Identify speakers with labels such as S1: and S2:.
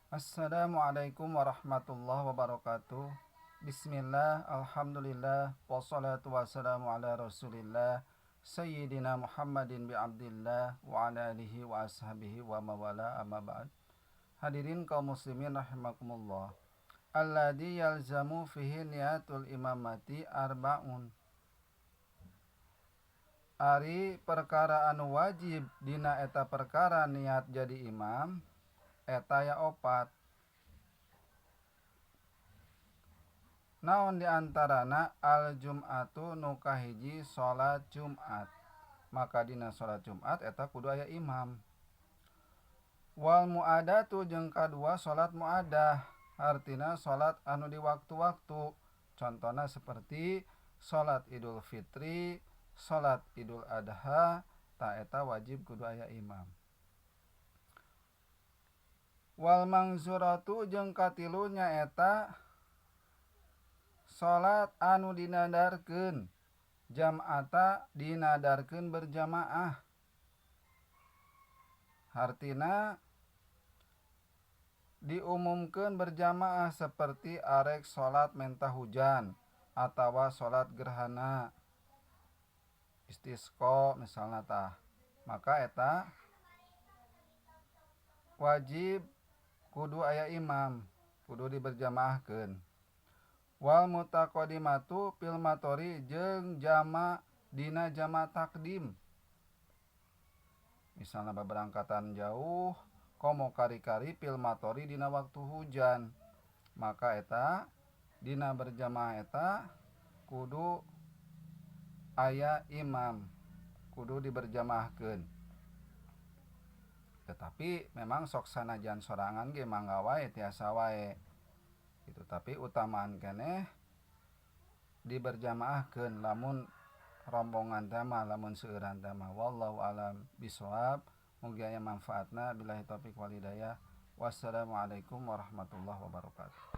S1: Assalamualaikum warahmatullahi wabarakatuh. Bismillah, alhamdulillah, wassalatu wassalamu ala rasulillah Sayyidina Muhammadin bi abdillah wa ala alihi wa ashabihi wa mawala amma ba'd. Hadirin kaum muslimin rahimakumullah. Alladhi yalzamu fihi niyatul imamati arba'un. Ari perkara anu wajib dina eta perkara niat jadi imam eta ya opat. Naon diantarana al jum'atu nu kahiji salat Jumat. Maka dina salat Jumat eta kudu aya imam. Wal muadatu jeung kadua salat muadah, artina salat anu di waktu-waktu. Contohna seperti salat Idul Fitri, salat Idul Adha, ta eta wajib kudu aya imam. Wal mangzuratu jeung katilu nyaeta salat anu dinadarkeun, jam'ata dinadarkeun berjamaah. Artina diumumkeun berjamaah seperti arek salat mentah hujan atawa salat gerhana istisqa misalna tah. Maka eta wajib kudu aya imam, kudu diberjamaahkeun. Wal mutaqaddimatu fil matori jeung jama dina jama takdim. Misalna baberangkatan jauh komo kari-kari fil matori dina waktu hujan. Maka eta dina berjamaah eta kudu aya imam, kudu diberjamaahkeun. Tetapi memang sok sanajan sorangan ge mangga wae tiasa wae. Gitu. Tapi utamaan keneh diberjamaahkeun lamun rombongan teh mah, lamun seueuran teh mah. Wallahu alam bisawab. Mugi aya manfaatna. Billahi taufiq wal hidayah. Wassalamualaikum warahmatullahi wabarakatuh.